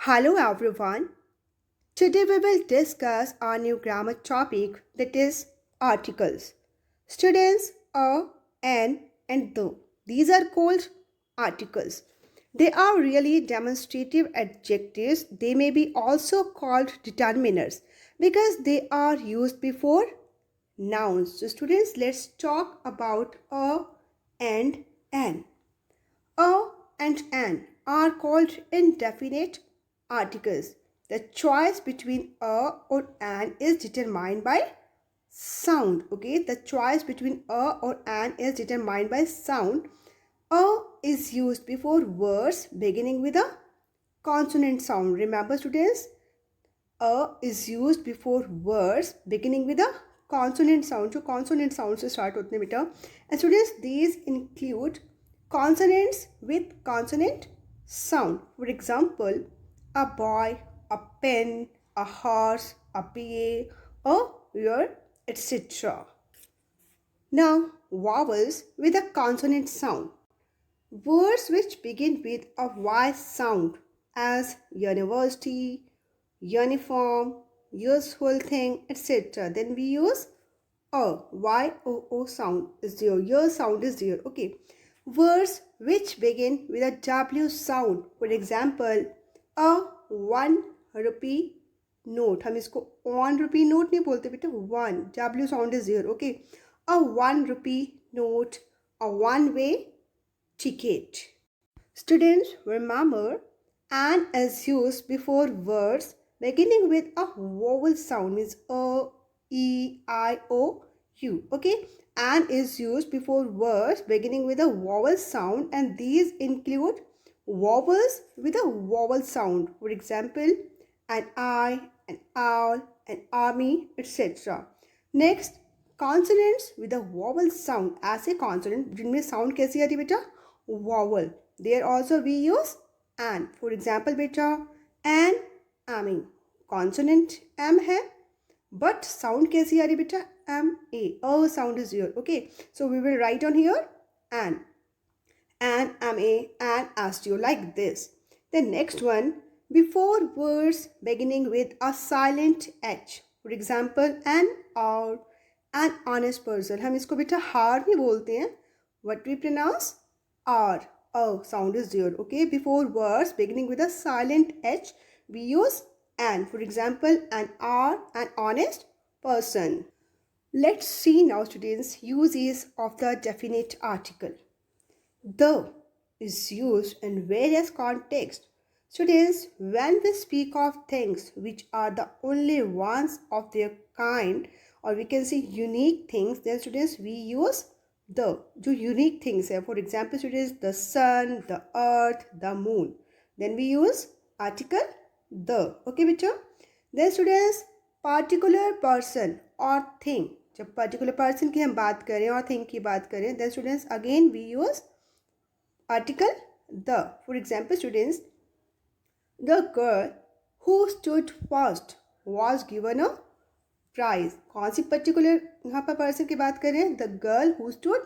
Hello everyone. Today we will discuss our new grammar topic that is articles. Students, a, an, and the. These are called articles. They are really demonstrative adjectives. They may be also called determiners because they are used before nouns. So students, let's talk about a and an. A and an are called indefinite articles. The choice between a or an is determined by sound. Okay, the choice between a or an is determined by sound. A is used before words beginning with a consonant sound. Remember, students, a is used before words beginning with a consonant sound. So consonant sound से start होते हैं बेटा. And students, these include consonants with consonant sound. For example, a boy, a pen, a horse, a PA, a ear, etc. Now, vowels with a consonant sound. Words which begin with a Y sound as university, uniform, useful thing, etc. Then we use a Y-O-O sound is there. Your sound is there. Okay. Words which begin with a W sound. For example, a 1 rupee note. हम इसको 1 rupee note नहीं बोलते बेटा. One W sound is there. Okay. A 1 rupee note. A one-way ticket. Students, remember, an is used before words beginning with a vowel sound, means a, e, I, o, u. Okay, an is used before words beginning with a vowel sound, and these include vowels with a vowel sound. For example, an eye, an owl, an army, etc. Next, consonants with a vowel sound. ऐसे consonant जिनमें sound कैसी आती है बेटा? Vowel. There also we use an. For example, बेटा, an, आमी. Consonant m है, but sound कैसी आ रही बेटा? M, a sound is here. Okay, so we will write on here an, ma, and asteo, like this. The next one, before words beginning with a silent h. For example, an or an honest person. हम इसको बेटा हार नहीं बोलते हैं. What we pronounce? R. O sound is there. Okay, before words beginning with a silent h, we use an. For example, an R, an honest person. Let's see now, students, uses of the definite article. The is used in various contexts. Students, when we speak of things which are the only ones of their kind, or we can say unique things, then students, we use the. जो unique things है, for example, students, the sun, the earth, the moon. Then we use article the. Okay, बेटा. Then students, particular person or thing. जब particular person की हम बात करें और thing की बात करें, then students, again we use article the. For example, students, the girl who stood first was given a prize. कौन सी particular यहाँ पर person की बात करें? The girl who stood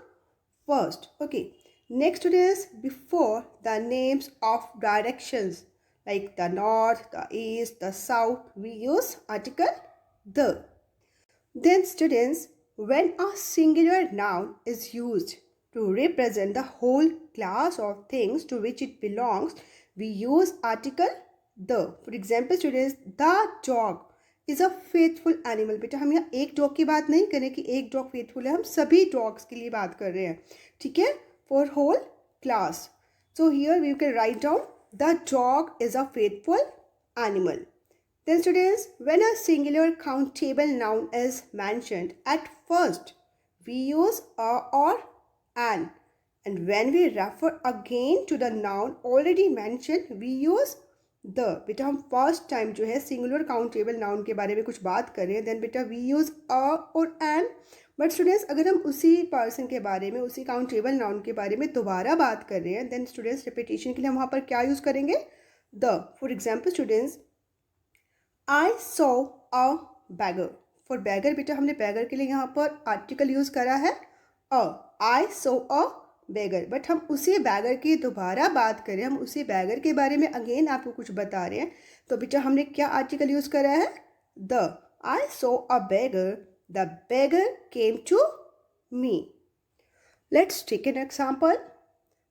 first. Okay. Next, students, before the names of directions like the north, the east, the south, we use article the. Then, students, when a singular noun is used to represent the whole class of things to which it belongs, we use article the. For example, students, the dog is a faithful animal. बेटा हम यहाँ एक dog की बात नहीं करें कि एक डॉग फेथफुल है, हम सभी डॉग्स के लिए बात कर रहे हैं. ठीक है, for whole class. So here we can write down the dog is a faithful animal. Then students, when a singular countable noun is mentioned, at first we use a or an, and when we refer again to the noun already mentioned, we use the. बेटा हम first time जो है singular countable noun के बारे में कुछ बात करें, देन बेटा वी यूज अ और एन. बट स्टूडेंट्स, अगर हम उसी पर्सन के बारे में, उसी काउंटेबल नाउन के बारे में दोबारा बात कर रहे हैं, देन स्टूडेंट्स रिपीटेशन के लिए हम वहाँ पर क्या यूज़ करेंगे? The. For example students, I saw a beggar. For beggar बेटा हमने beggar के लिए यहाँ पर आर्टिकल यूज़ करा है अ. I saw a beggar. But हम उसी बैगर की दोबारा बात करें, हम उसी बैगर के बारे में अगेन आपको कुछ बता रहे हैं, तो बेटा हमने क्या आर्टिकल यूज़ करा है? The. I saw a beggar. The beggar came to me. Let's take an example.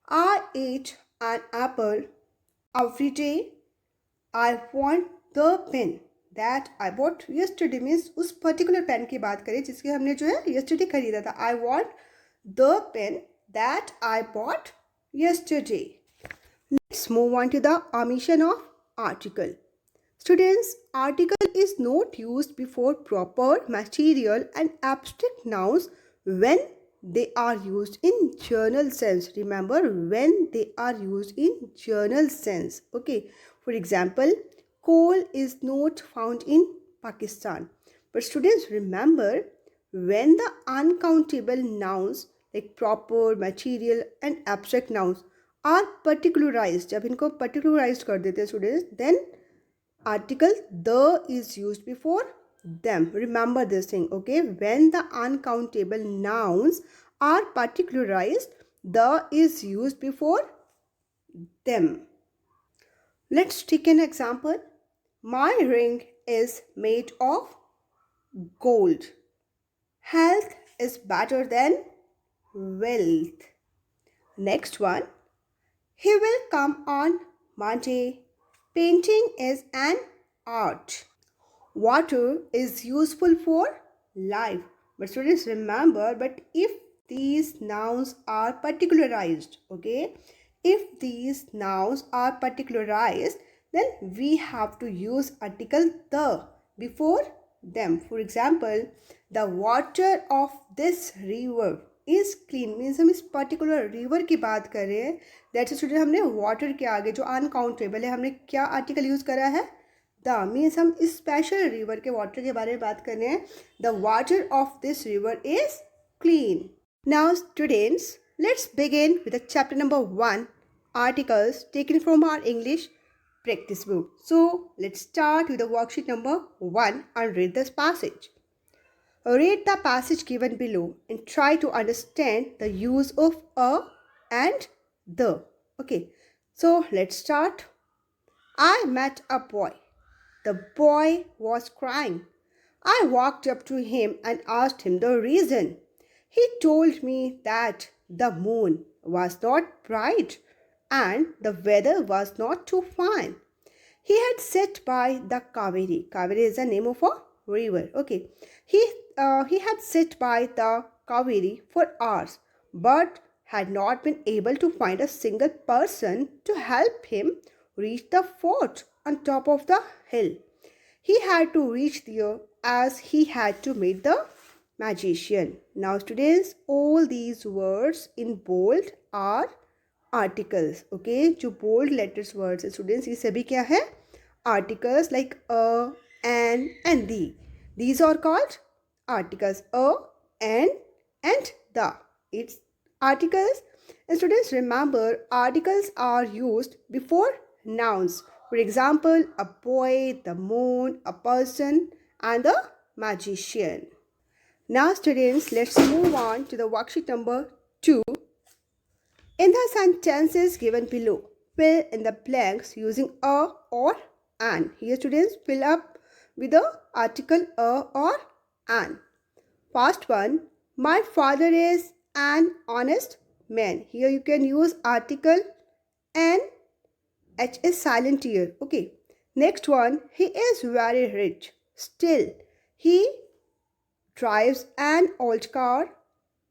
I ate an apple every day. I want the pen that I bought yesterday. Means उस particular pen की बात करें जिसके हमने जो है yesterday खरीदा था. I want the pen that I bought yesterday. Let's move on to the omission of article. Students, article is not used before proper material and abstract nouns when they are used in general sense. Remember, when they are used in general sense. Okay. For example, coal is not found in Pakistan. But students, remember, when the uncountable nouns like proper, material and abstract nouns are particularized, जब इनको particularized कर देते हैं students, then article the is used before them. Remember this thing, okay? When the uncountable nouns are particularized, the is used before them. Let's take an example. My ring is made of gold. Health is better than wealth. Next one. He will come on Monday. Painting is an art. Water is useful for life. But students, remember, but if these nouns are particularized, okay, if these nouns are particularized, then we have to use article the before them. For example, the water of this river is clean. Means हम इस particular river की बात कर रहे हैं. That's student, हमने water के आगे जो अनकाउंटेबल है हमने क्या आर्टिकल यूज़ करा है? द. मीन्स हम इस स्पेशल रिवर के वाटर के बारे में बात कर रहे हैं. The water of this river is clean. Now students, let's begin with the chapter number 1, articles taken from our English practice book. So let's start with the worksheet number 1 and read this passage. Read the passage given below and try to understand the use of a and the. Okay, so let's start. I met a boy. The boy was crying. I walked up to him and asked him the reason. He told me that the moon was not bright and the weather was not too fine. He had sat by the Kaveri. Kaveri is the name of a river. Okay. He had sat by the Kaveri for hours but had not been able to find a single person to help him reach the fort on top of the hill. He had to reach there as he had to meet the magician. Now students, all these words in bold are articles. Okay, जो bold letters words है students, ये सभी क्या है? Articles like a, an and the. These are called articles. A, an and the. It's articles. And students, remember, articles are used before nouns. For example, a boy, the moon, a person and the magician. Now students, let's move on to the worksheet number 2. In the sentences given below, fill in the blanks using a or an. Here students, fill up with the article a or an. First one, my father is an honest man. Here you can use article an. H is silent here. Okay. Next one, he is very rich. Still, he drives an old car.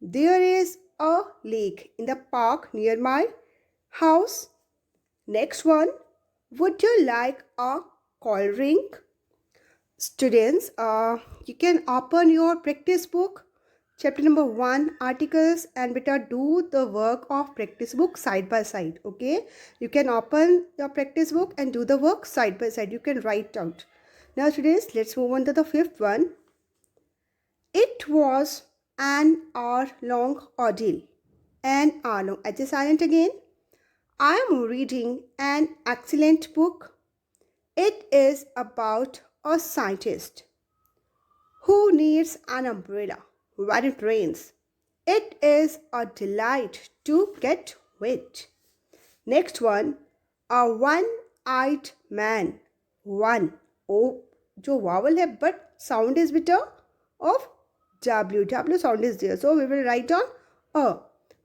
There is a lake in the park near my house. Next one, would you like a cold drink? Students, you can open your practice book, chapter number 1, articles, and better do the work of practice book side by side. Okay, you can open your practice book and do the work side by side. You can write out. Now students, let's move on to the 5th one. It was an hour long ordeal. An hour long. H is silent again. I am reading an excellent book. It is about a scientist who needs an umbrella when it rains. It is a delight to get wet. Next one, a one-eyed man. One. O जो vowel है but sound is bitter of W. W sound is there. So we will write on a.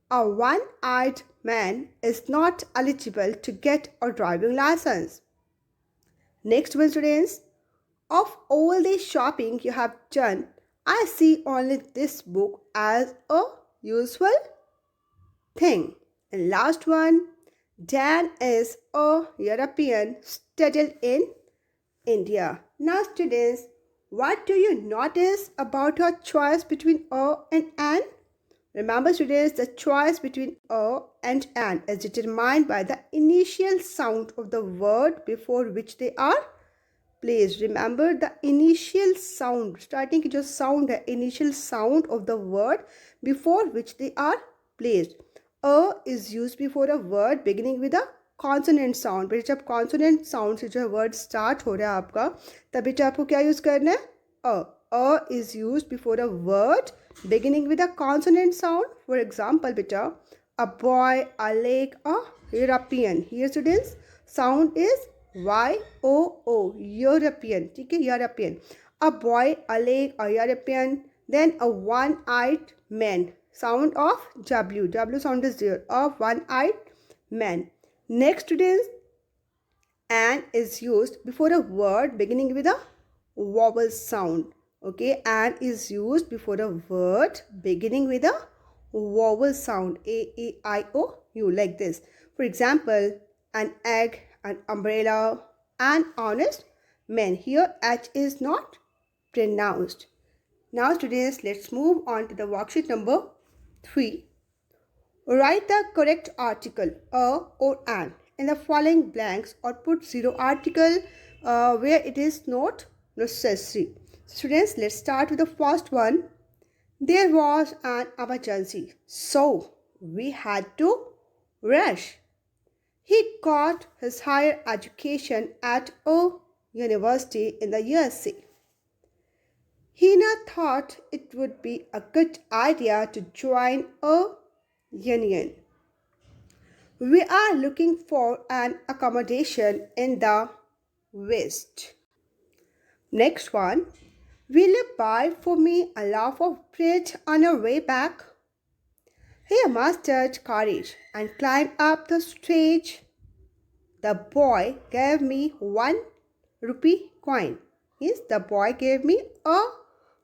A one-eyed man is not eligible to get a driving license. Next one, students. Of all the shopping you have done, I see only this book as a useful thing. And last one, Dan is a European settled in India. Now students, what do you notice about your choice between a and an? Remember students, the choice between a and an is determined by the initial sound of the word before which they are placed. Remember the initial sound, starting की जो sound है, initial sound of the word before which they are placed. A is used before a word beginning with a consonant sound. बेटा जब consonant sound से जो है word start हो रहा है आपका, तब बेटा आपको क्या use करना है? A. A is used before a word beginning with a consonant sound. For example, बेटा, a boy, a lake, a European. Here students, sound is Y-O-O, European. ठीक है, European. A boy, a lake, a European. Then a one-eyed man. Sound of W. W sound is there. A one-eyed man. Next students, an is used before a word beginning with a vowel sound. Okay, an is used before a word beginning with a vowel sound. A-E-I-O-U, like this. For example, an egg, an umbrella, an honest man. Here H is not pronounced. Now students, let's move on to the worksheet number 3. Write the correct article a or an in the following blanks or put zero article where it is not necessary. Students, let's start with the first one. There was an emergency, so we had to rush. He got his higher education at a university in the USA. Hina thought it would be a good idea to join a union. We are looking for an accommodation in the West. Next one. Will you buy for me a loaf of bread on your way back? He mustered courage and climbed up the stage. The boy gave me 1 rupee coin. Yes, the boy gave me a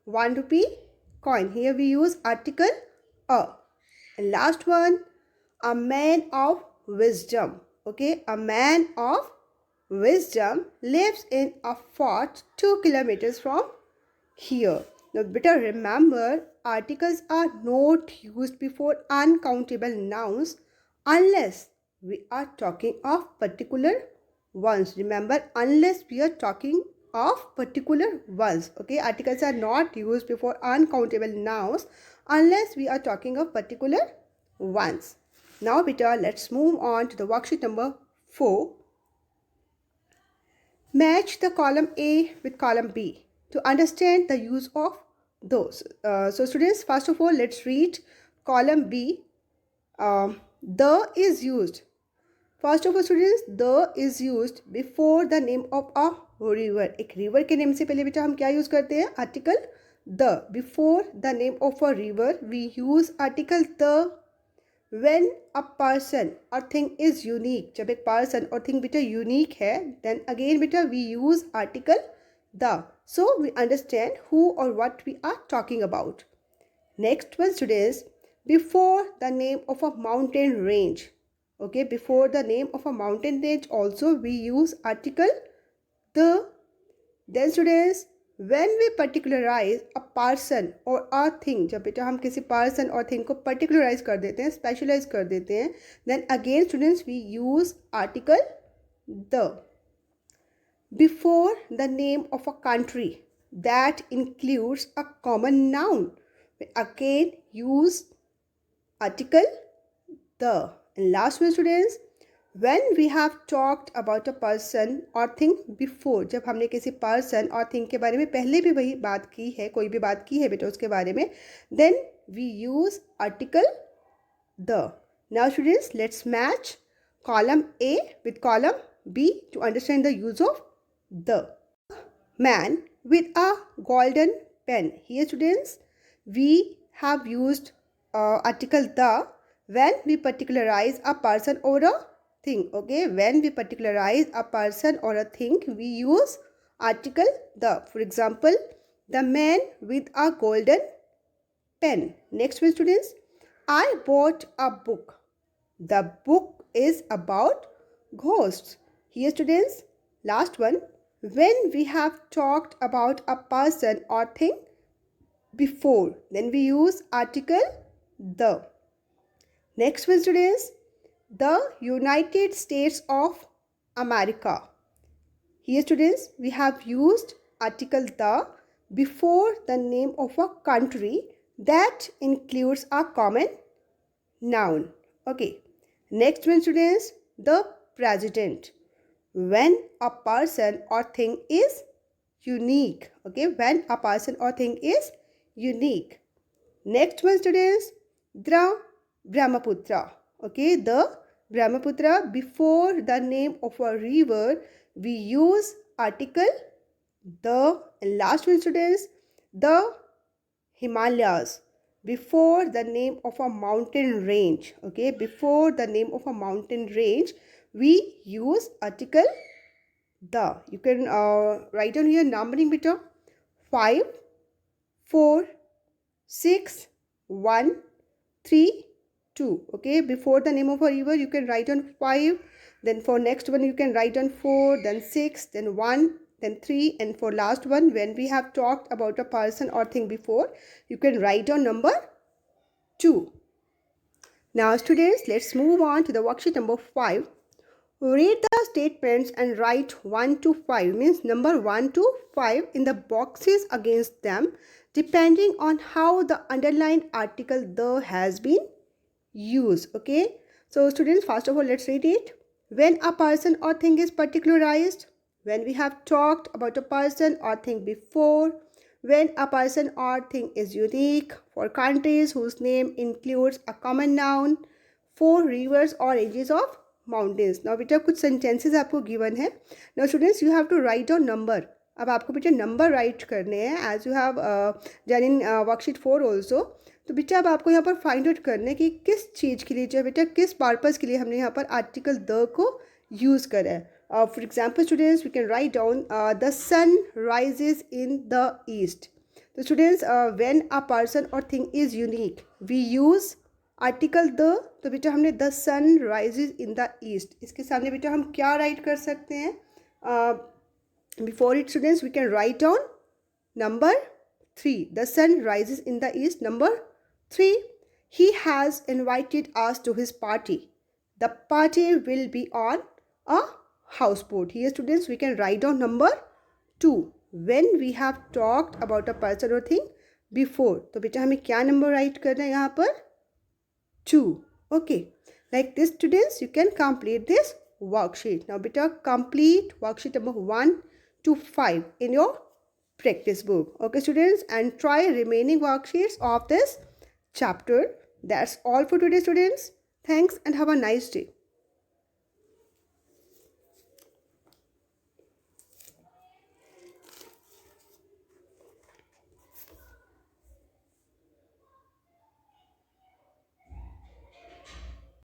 1 rupee coin. Here we use article a. And last one, a man of wisdom. Okay, a man of wisdom lives in a fort 2 kilometers from here. Now better remember, articles are not used before uncountable nouns unless we are talking of particular ones. Remember, unless we are talking of particular ones. Okay, articles are not used before uncountable nouns unless we are talking of particular ones. Now beta, let's move on to the worksheet number 4. Match the column A with column B to understand the use of those. So students, first of all, let's read column B. The is used. First of all students, the is used before the name of a river. एक river के name से पहले बेटा हम क्या use करते हैं? Article the. Before the name of a river, we use article the. When a person or thing is unique, जब एक person or thing बेटा unique है, then again बेटा we use article the. So we understand who or what we are talking about. Next one students, before the name of a mountain range. Okay, before the name of a mountain range also we use article the. Then students, when we particularize a person or a thing, जब बेटा हम किसी person or thing को particularize कर देते हैं, specialize कर देते हैं, then again students we use article the. Before the name of a country that includes a common noun, we again use article the. And last one students, when we have talked about a person or thing before, जब हमने किसी person और thing के बारे में पहले भी वही बात की है, कोई भी बात की है बेटा उसके बारे में, then we use article the. Now students, let's match column A with column B to understand the use of the. Man with a golden pen. Here students, we have used article the when we particularize a person or a thing. Okay, when we particularize a person or a thing, we use article the. For example, the man with a golden pen. Next one students, I bought a book. The book is about ghosts. Here students, last one, when we have talked about a person or thing before, then we use article the. Next one students, the United States of America. Here students, we have used article the before the name of a country that includes a common noun. Okay. Next one students, the president. When a person or thing is unique. Okay, when a person or thing is unique. Next one students, the Brahmaputra. Okay, the Brahmaputra, before the name of a river, we use article the. And last one students, the Himalayas. Before the name of a mountain range. Okay, before the name of a mountain range, we use article the. You can write down here numbering beta. 5, 4, 6, 1, 3, 2. Okay, before the name of a river, you can write on 5. Then for next one, you can write on 4, then 6, then 1, then 3. And for last one, when we have talked about a person or thing before, you can write on number 2. Now students, let's move on to the worksheet number 5. Read the statements and write 1 to 5, means number 1 to 5 in the boxes against them, depending on how the underlined article the has been used. Okay, so students, first of all, let's read it. When a person or thing is particularized, when we have talked about a person or thing before, when a person or thing is unique, for countries whose name includes a common noun, for rivers or ranges of mountains. Now बेटा कुछ sentences आपको given है. Now students, you have to write down number. अब आपको बेटा number write करने हैं as you have done in worksheet 4 also. तो बेटा अब आपको यहाँ पर find out करने कि किस चीज़ के लिए जो है बेटा किस purpose के लिए हमने यहाँ पर article the को use करा है. For example students, we can write down the sun rises in the east. So students, when a person or thing is unique, we use article the. तो बेटा हमने the sun rises in the east, इसके सामने बेटा हम क्या write कर सकते हैं? Before it students, we can write down number 3. The sun rises in the east. Number 3, he has invited us to his party. The party will be on a houseboat. Here students, we can write down number 2. when we have talked about a person or thing before. तो बेटा हमें क्या number right करना है यहाँ पर? 2. Okay, like this students, you can complete this worksheet. Now beta complete worksheet number 1 to 5 in your practice book. Okay students, and try remaining worksheets of this chapter. That's all for today students. Thanks and have a nice day.